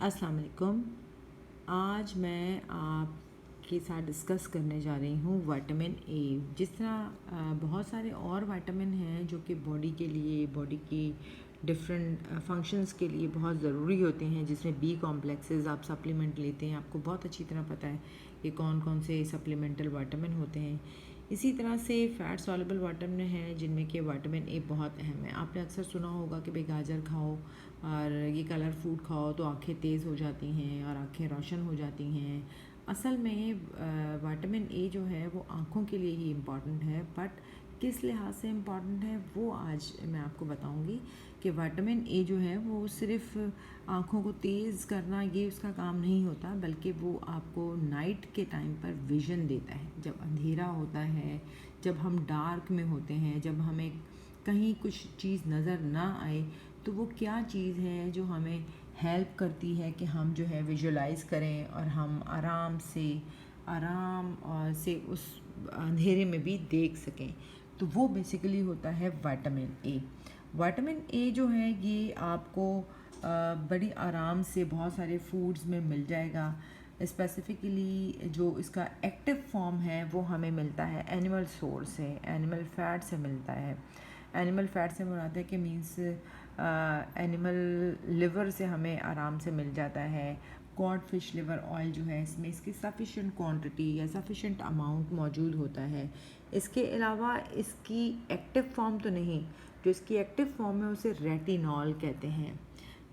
अस्सलाम वालेकुम। आज मैं आपके साथ डिस्कस करने जा रही हूँ विटामिन ए। जिस तरह बहुत सारे और विटामिन हैं जो कि बॉडी के लिए, बॉडी की डिफरेंट फंक्शंस के लिए बहुत ज़रूरी होते हैं, जिसमें बी कॉम्प्लेक्सेस आप सप्लीमेंट लेते हैं, आपको बहुत अच्छी तरह पता है कि कौन कौन से सप्लीमेंटल विटामिन होते हैं। इसी तरह से फ़ैट सॉल्युबल विटामिन हैं जिनमें कि विटामिन ए बहुत अहम है। आपने अक्सर सुना होगा कि भाई गाजर खाओ और ये कलर फूड खाओ तो आंखें तेज़ हो जाती हैं और आंखें रोशन हो जाती हैं। असल में विटामिन ए जो है वो आँखों के लिए ही इम्पॉर्टेंट है, बट किस लिहाज से इम्पॉर्टेंट है वो आज मैं आपको बताऊंगी कि विटामिन ए जो है वो सिर्फ आँखों को तेज़ करना ये उसका काम नहीं होता, बल्कि वो आपको नाइट के टाइम पर विज़न देता है। जब अंधेरा होता है, जब हम डार्क में होते हैं, जब हमें कहीं कुछ चीज़ नज़र ना आए, तो वो क्या चीज़ है जो हमें हेल्प करती है कि हम जो है विजुलाइज़ करें और हम आराम से उस अंधेरे में भी देख सकें। तो वो बेसिकली होता है विटामिन ए। विटामिन ए जो है ये आपको बड़ी आराम से बहुत सारे फूड्स में मिल जाएगा। स्पेसिफ़िकली जो इसका एक्टिव फॉर्म है वो हमें मिलता है एनिमल सोर्स से, एनिमल फैट से मिलता है। एनिमल फैट से मुराद है कि मीन्स एनिमल लिवर से हमें आराम से मिल जाता है। कॉड फिश लिवर ऑयल जो है इसमें इसकी सफिशेंट क्वांटिटी या सफिशेंट अमाउंट मौजूद होता है। इसके अलावा इसकी एक्टिव फॉर्म तो नहीं, जो इसकी एक्टिव फॉर्म है उसे रेटिनॉल कहते हैं।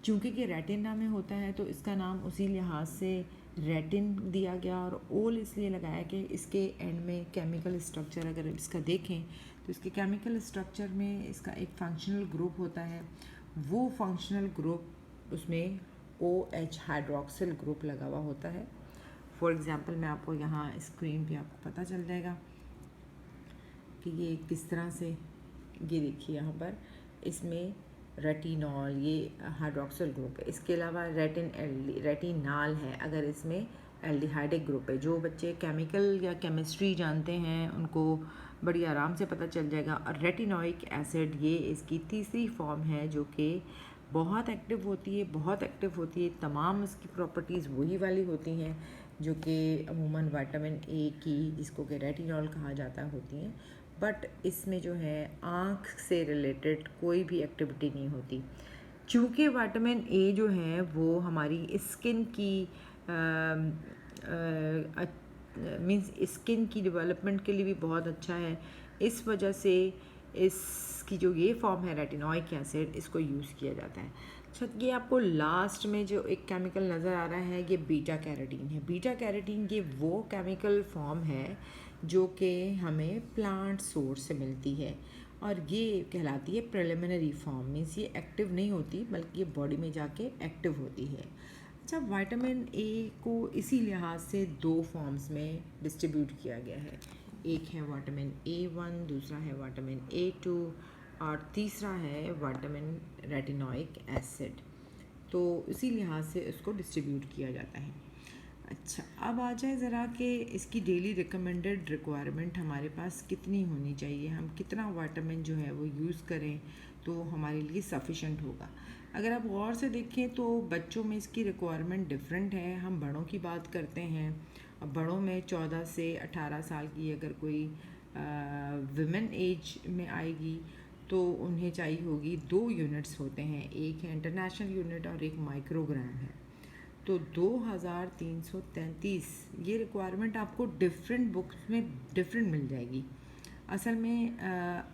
चूँकि कि रेटिना में होता है तो इसका नाम उसी लिहाज से रेटिन दिया गया, और ओल इसलिए लगाया कि इसके एंड में केमिकल स्ट्रक्चर अगर इसका देखें तो इसके केमिकल स्ट्रक्चर में इसका एक फंक्शनल ग्रुप होता है। वो फंक्शनल ग्रुप उसमें OH हाइड्रोक्सिल ग्रुप लगा हुआ होता है। फॉर एग्ज़ाम्पल मैं आपको यहाँ स्क्रीन पे आपको पता चल जाएगा कि ये किस तरह से, ये देखिए यहाँ पर इसमें रेटिनॉल ये हाइड्रोक्सिल ग्रुप है। इसके अलावा रेटिनाल है अगर इसमें एल्डिहाइडिक ग्रुप है। जो बच्चे केमिकल या केमिस्ट्री जानते हैं उनको बड़ी आराम से पता चल जाएगा। और रेटिनोइक एसिड ये इसकी तीसरी फॉर्म है जो कि बहुत एक्टिव होती है। तमाम इसकी प्रॉपर्टीज़ वही वाली होती हैं जो कि अमूमन विटामिन ए की, जिसको कि रेटिनॉल कहा जाता है, होती हैं। बट इसमें जो है आँख से रिलेटेड कोई भी एक्टिविटी नहीं होती। चूँकि विटामिन ए जो है वो हमारी स्किन की मीन्स स्किन की डेवलपमेंट के लिए भी बहुत अच्छा है। इस वजह से इसकी जो ये फॉर्म है रेटिनोइक एसिड, इसको यूज़ किया जाता है। अच्छा, ये आपको लास्ट में जो एक केमिकल नज़र आ रहा है ये बीटा कैरोटीन है। बीटा कैरोटीन ये वो केमिकल फॉर्म है जो कि हमें प्लांट सोर्स से मिलती है, और ये कहलाती है प्रिलिमिनरी फॉर्म। मीन्स ये एक्टिव नहीं होती बल्कि ये बॉडी में जाके एक्टिव होती है। अच्छा, विटामिन ए को इसी लिहाज से दो फॉर्म्स में डिस्ट्रीब्यूट किया गया है। एक है विटामिन A1, दूसरा है विटामिन A2 और तीसरा है विटामिन रेटिनोइक एसिड। तो इसी लिहाज से इसको डिस्ट्रीब्यूट किया जाता है। अच्छा, अब आ जाए ज़रा कि इसकी डेली रिकमेंडेड रिक्वायरमेंट हमारे पास कितनी होनी चाहिए, हम कितना विटामिन जो है वो यूज़ करें तो हमारे लिए सफिशेंट होगा। अगर आप गौर से देखें तो बच्चों में इसकी रिक्वायरमेंट डिफरेंट है। हम बड़ों की बात करते हैं, अब बड़ों में 14 से 18 साल की अगर कोई विमेन एज में आएगी तो उन्हें चाहिए होगी 2 यूनिट्स होते हैं, एक है इंटरनेशनल यूनिट और एक माइक्रोग्राम है। तो 2333 ये रिक्वायरमेंट आपको डिफरेंट बुक्स में डिफरेंट मिल जाएगी। असल में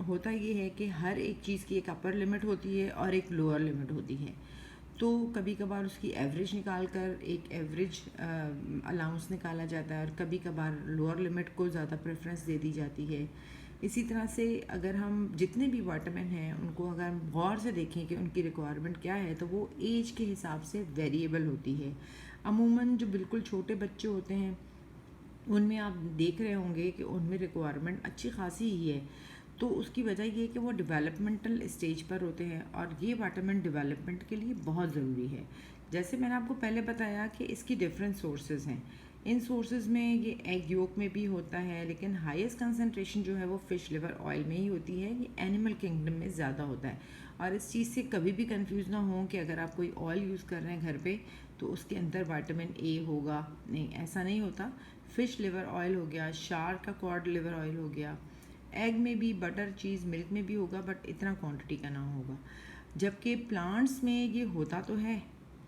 होता ये है कि हर एक चीज़ की एक अपर लिमिट होती है और एक लोअर लिमिट होती है। तो कभी कभार उसकी एवरेज निकाल कर एक एवरेज अलाउंस निकाला जाता है और कभी कभार लोअर लिमिट को ज़्यादा प्रेफरेंस दे दी जाती है। इसी तरह से अगर हम जितने भी विटामिन हैं उनको अगर हम गौर से देखें कि उनकी रिक्वायरमेंट क्या है, तो वो एज के हिसाब से वेरिएबल होती है। अमूमन जो बिल्कुल छोटे बच्चे होते हैं उनमें आप देख रहे होंगे कि उनमें रिक्वायरमेंट अच्छी खासी ही है। तो उसकी वजह ये है कि वो डेवलपमेंटल स्टेज पर होते हैं और ये विटामिन डेवलपमेंट के लिए बहुत ज़रूरी है। जैसे मैंने आपको पहले बताया कि इसकी डिफरेंट सोर्सेज हैं। इन सोर्सेज में ये एग योक में भी होता है, लेकिन हाईएस्ट कंसंट्रेशन जो है वो फ़िश लिवर ऑयल में ही होती है। ये एनिमल किंगडम में ज़्यादा होता है और इस चीज़ से कभी भी कंफ्यूज ना हो कि अगर आप कोई ऑयल यूज़ कर रहे हैं घर पे तो उसके अंदर विटामिन ए होगा, नहीं, ऐसा नहीं होता। फ़िश लिवर ऑयल हो गया, शार्क का कॉड लिवर ऑयल हो गया, एग में भी, बटर, चीज़, मिल्क में भी होगा, बट इतना क्वांटिटी का ना होगा। जबकि प्लांट्स में ये होता तो है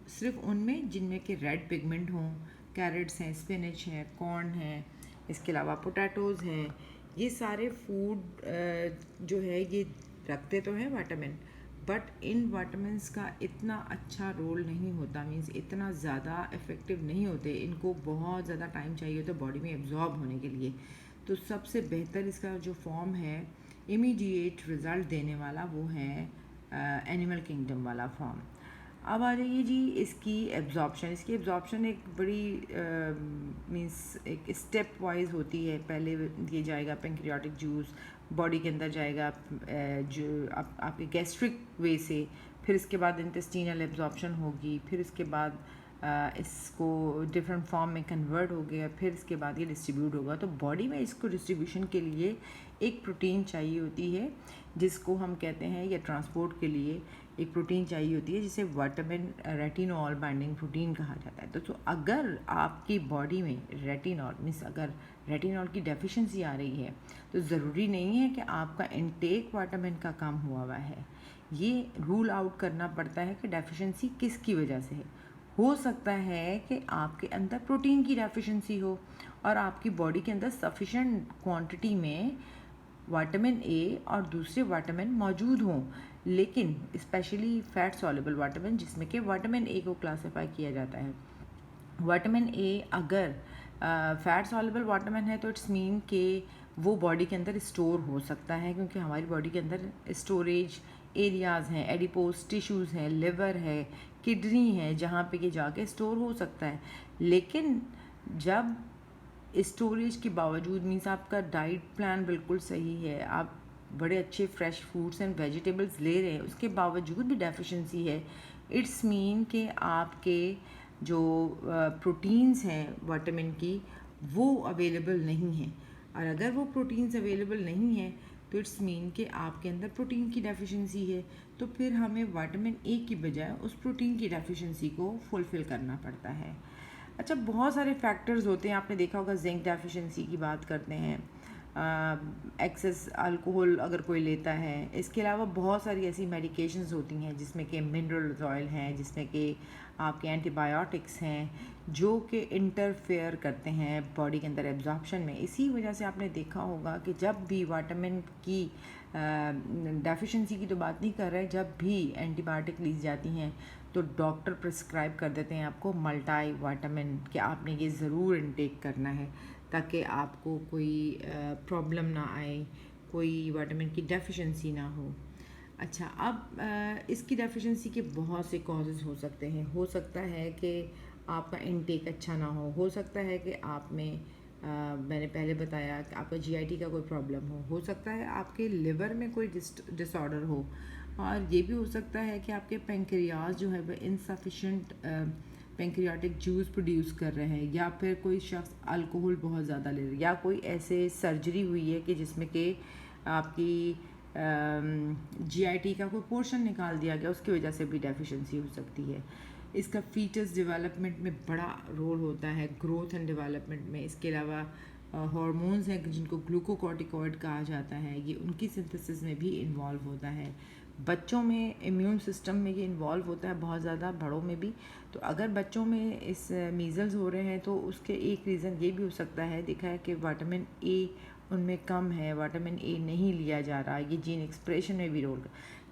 सिर्फ उनमें जिनमें कि रेड पिगमेंट हों, कैरेट्स हैं, स्पिनच है, कॉर्न है, इसके अलावा पोटैटोज़ हैं। ये सारे फूड जो है ये रखते तो हैं विटामिन, बट इन विटामिन्स का इतना अच्छा रोल नहीं होता, मीन्स इतना ज़्यादा इफ़ेक्टिव नहीं होते। इनको बहुत ज़्यादा टाइम चाहिए होता है बॉडी में एब्जॉर्ब होने के लिए। तो सबसे बेहतर इसका जो फॉर्म है इमीडिएट रिज़ल्ट देने वाला वो है एनिमल किंगडम वाला फॉर्म। अब आ जाइए जी इसकी एब्जॉर्प्शन। इसकी एब्जॉर्प्शन एक बड़ी मीन्स एक स्टेप वाइज होती है। पहले ये जाएगा पेंक्रियाटिक जूस, बॉडी के अंदर जाएगा जो आपके गैस्ट्रिक वे से, फिर इसके बाद इंटेस्टिनल एब्जॉर्प्शन होगी, फिर इसके बाद इसको डिफरेंट फॉर्म में कन्वर्ट हो गया, फिर इसके बाद ये डिस्ट्रीब्यूट होगा। तो बॉडी में इसको डिस्ट्रीब्यूशन के लिए एक प्रोटीन चाहिए होती है जिसको हम कहते हैं, या ट्रांसपोर्ट के लिए एक प्रोटीन चाहिए होती है जिसे विटामिन रेटिनॉल बाइंडिंग प्रोटीन कहा जाता है। तो अगर आपकी बॉडी में रेटिनॉल मीन्स अगर रेटिनॉल की डेफिशिएंसी आ रही है तो ज़रूरी नहीं है कि आपका इनटेक विटामिन का कम हुआ है। ये रूल आउट करना पड़ता है कि डेफिशिएंसी किसकी वजह से है। हो सकता है कि आपके अंदर प्रोटीन की डेफिशिएंसी हो और आपकी बॉडी के अंदर सफिशेंट क्वांटिटी में विटामिन ए और दूसरे विटामिन मौजूद हों, लेकिन स्पेशली फैट सॉल्युबल विटामिन जिसमें कि विटामिन ए को क्लासिफाई किया जाता है। विटामिन ए अगर फैट सॉल्युबल विटामिन है तो इट्स मीन कि वो बॉडी के अंदर स्टोर हो सकता है, क्योंकि हमारी बॉडी के अंदर स्टोरेज एरियाज़ हैं, एडिपोज टिश्यूज़ हैं, लिवर है, किडनी है, जहाँ पे ये जाके स्टोर हो सकता है। लेकिन जब स्टोरेज के बावजूद मीन्स आपका डाइट प्लान बिल्कुल सही है, आप बड़े अच्छे फ्रेश फ्रूट्स एंड वेजिटेबल्स ले रहे हैं, उसके बावजूद भी डेफिशिएंसी है, इट्स मीन कि आपके जो प्रोटीन्स हैं विटामिन की वो अवेलेबल नहीं हैं। और अगर वो प्रोटीन्स अवेलेबल नहीं है तो इट्स मीन कि आपके अंदर प्रोटीन की डेफिशिएंसी है। तो फिर हमें विटामिन ए की बजाय उस प्रोटीन की डेफिशिएंसी को फुलफ़िल करना पड़ता है। अच्छा, बहुत सारे फैक्टर्स होते हैं, आपने देखा होगा जिंक डेफिशिएंसी की बात करते हैं, एक्सेस अल्कोहल अगर कोई लेता है। इसके अलावा बहुत सारी ऐसी मेडिकेशंस होती हैं जिसमें कि मिनरल ऑयल हैं, जिसमें कि आपके एंटीबायोटिक्स हैं जो कि इंटरफेयर करते हैं बॉडी के अंदर एब्जॉर्प्शन में। इसी वजह से आपने देखा होगा कि जब भी विटामिन की डेफिशिएंसी की तो बात नहीं कर रहे, जब भी एंटीबायोटिक ली जाती हैं तो डॉक्टर प्रिस्क्राइब कर देते हैं आपको मल्टी विटामिन कि आपने ये ज़रूर इनटेक करना है ताकि आपको कोई प्रॉब्लम ना आए, कोई विटामिन की डेफिशिएंसी ना हो। अच्छा, अब इसकी डेफिशिएंसी के बहुत से कॉजेज़ हो सकते हैं। हो सकता है कि आपका इनटेक अच्छा ना हो सकता है कि आप में मैंने पहले बताया कि आपका जीआईटी का कोई प्रॉब्लम हो सकता है आपके लिवर में कोई डिसऑर्डर हो, और ये भी हो सकता है कि आपके पेंक्रियाज जो है वह इनसफिशेंट पेंक्रियाटिक जूस प्रोड्यूस कर रहे हैं, या फिर कोई शख्स अल्कोहल बहुत ज़्यादा ले रहा है, या कोई ऐसे सर्जरी हुई है कि जिसमें कि आपकी जीआईटी का कोई पोर्शन निकाल दिया गया, उसकी वजह से भी डेफिशिएंसी हो सकती है। इसका फीटस डेवलपमेंट में बड़ा रोल होता है, ग्रोथ एंड डेवलपमेंट में। इसके अलावा हार्मोन्स हैं जिनको ग्लूकोकॉर्टिकॉइड कहा जाता है, ये उनकी सिंथेसिस में भी इन्वॉल्व होता है। बच्चों में इम्यून सिस्टम में ये इन्वॉल्व होता है बहुत ज़्यादा, बड़ों में भी। तो अगर बच्चों में इस मीज़ल्स हो रहे हैं तो उसके एक रीज़न ये भी हो सकता है, देखा है कि विटामिन ए उनमें कम है, विटामिन ए नहीं लिया जा रहा, ये जीन एक्सप्रेशन में भी रोल।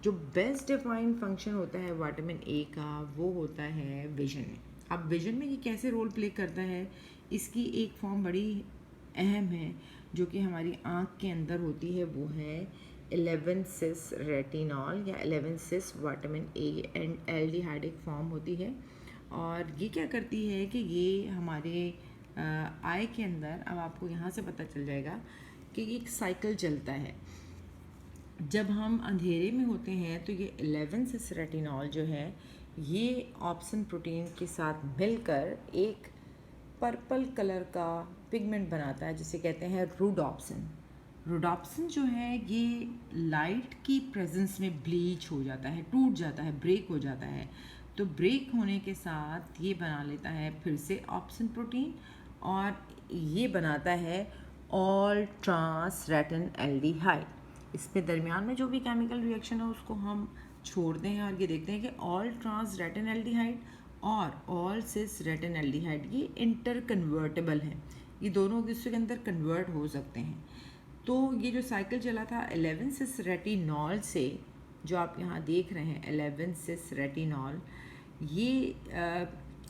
जो बेस्ट डिफाइंड फंक्शन होता है विटामिन ए का वो होता है विजन में। अब विजन में ये कैसे रोल प्ले करता है, इसकी एक फॉर्म बड़ी अहम है जो कि हमारी आँख के अंदर होती है, वो है 11-सिस रेटिनॉल या 11-सिस vitamin A and aldehydic form होती है। और ये क्या करती है कि ये हमारे आई के अंदर, अब आपको यहाँ से पता चल जाएगा कि ये एक साइकिल चलता है। जब हम अंधेरे में होते हैं तो ये 11-सिस रेटिनॉल जो है ये ऑप्सन प्रोटीन के साथ मिलकर एक पर्पल कलर का पिगमेंट बनाता है जिसे कहते हैं रोडोप्सिन। रोडोप्सिन जो है ये लाइट की प्रेजेंस में ब्लीच हो जाता है, टूट जाता है, ब्रेक हो जाता है। तो ब्रेक होने के साथ ये बना लेता है फिर से ऑप्सिन प्रोटीन, और ये बनाता है ऑल ट्रांस रेटिन एल्डिहाइड। इसके दरमियान में जो भी केमिकल रिएक्शन है उसको हम छोड़ते हैं और ये देखते हैं कि ऑल ट्रांस रेटिन एल्डिहाइड और ऑल सिस रेटिन एल्डिहाइड ये इंटर कन्वर्टेबल हैं, ये दोनों दूसरे के अंदर कन्वर्ट हो सकते हैं। तो ये जो साइकिल चला था 11 सिस रेटिनॉल से, जो आप यहाँ देख रहे हैं 11 सिस रेटिनॉल, ये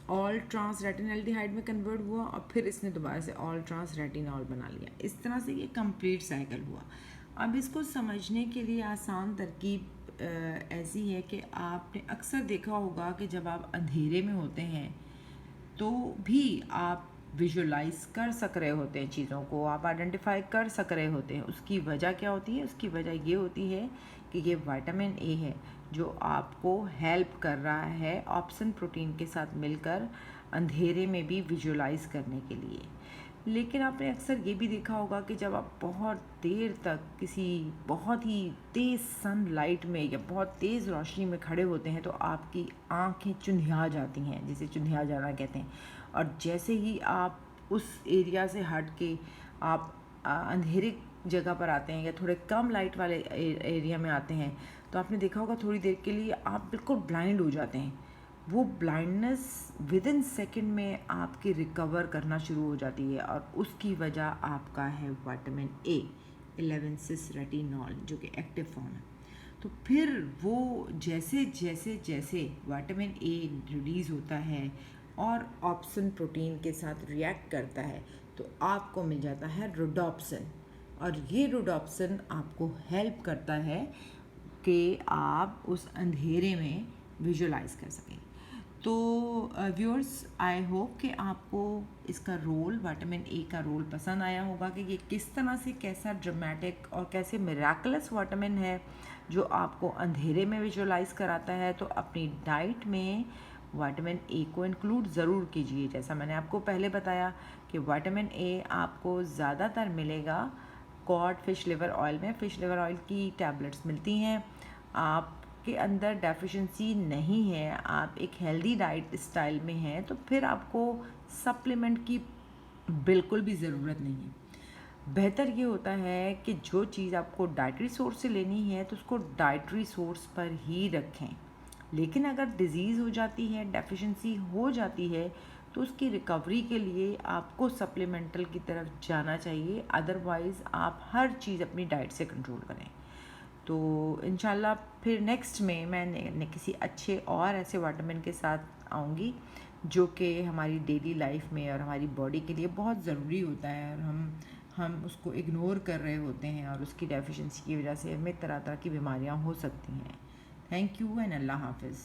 ऑल ट्रांस रेटिन एल्डिहाइड में कन्वर्ट हुआ और फिर इसने दोबारा से ऑल ट्रांस रेटिनॉल बना लिया। इस तरह से ये कंप्लीट साइकिल हुआ। अब इसको समझने के लिए आसान तरकीब ऐसी है कि आपने अक्सर देखा होगा कि जब आप अंधेरे में होते हैं तो भी आप विजुलाइज कर सक रहे होते हैं, चीज़ों को आप आइडेंटिफाई कर सक रहे होते हैं। उसकी वजह क्या होती है? उसकी वजह ये होती है कि ये विटामिन ए है जो आपको हेल्प कर रहा है ऑप्सिन प्रोटीन के साथ मिलकर अंधेरे में भी विजुलाइज करने के लिए। लेकिन आपने अक्सर ये भी देखा होगा कि जब आप बहुत देर तक किसी बहुत ही तेज़ सनलाइट में या बहुत तेज़ रोशनी में खड़े होते हैं तो आपकी आंखें चुंधिया जाती हैं, जिसे चुंधिया जाना कहते हैं। और जैसे ही आप उस एरिया से हट के आप अंधेरे जगह पर आते हैं या थोड़े कम लाइट वाले एरिया में आते हैं तो आपने देखा होगा थोड़ी देर के लिए आप बिल्कुल ब्लाइंड हो जाते हैं। वो ब्लाइंडनेस विद इन सेकेंड में आपकी रिकवर करना शुरू हो जाती है और उसकी वजह आपका है विटामिन ए 11 सिस रेटिनॉल, जो कि एक्टिव फॉर्म है। तो फिर वो जैसे जैसे जैसे विटामिन ए रिलीज़ होता है और ऑप्सिन प्रोटीन के साथ रिएक्ट करता है तो आपको मिल जाता है रोडोप्सिन, और ये रोडोप्सिन आपको हेल्प करता है कि आप उस अंधेरे में विजुलाइज कर सकें। तो व्यूअर्स, आई होप कि आपको इसका रोल, विटामिन ए का रोल पसंद आया होगा कि ये किस तरह से कैसा ड्रामेटिक और कैसे मिराकुलस विटामिन है जो आपको अंधेरे में विजुलाइज कराता है। तो अपनी डाइट में विटामिन ए को इंक्लूड ज़रूर कीजिए। जैसा मैंने आपको पहले बताया कि विटामिन ए आपको ज़्यादातर मिलेगा कॉड फिश लिवर ऑयल में। फिश लिवर ऑयल की टैबलेट्स मिलती हैं। आपके अंदर डेफिशिएंसी नहीं है, आप एक हेल्दी डाइट स्टाइल में हैं, तो फिर आपको सप्लीमेंट की बिल्कुल भी ज़रूरत नहीं है। बेहतर ये होता है कि जो चीज़ आपको डाइटरी सोर्स से लेनी है तो उसको डाइटरी सोर्स पर ही रखें। लेकिन अगर डिज़ीज़ हो जाती है, डेफिशिएंसी हो जाती है, तो उसकी रिकवरी के लिए आपको सप्लीमेंटल की तरफ जाना चाहिए। अदरवाइज़ आप हर चीज़ अपनी डाइट से कंट्रोल करें। तो इंशाल्लाह फिर नेक्स्ट में मैं किसी अच्छे और ऐसे विटामिन के साथ आऊँगी जो कि हमारी डेली लाइफ में और हमारी बॉडी के लिए बहुत ज़रूरी होता है, और हम उसको इग्नोर कर रहे होते हैं और उसकी डेफिशिएंसी की वजह से हमें तरह तरह की बीमारियां हो सकती हैं। थैंक यू एंड अल्लाह हाफिज़।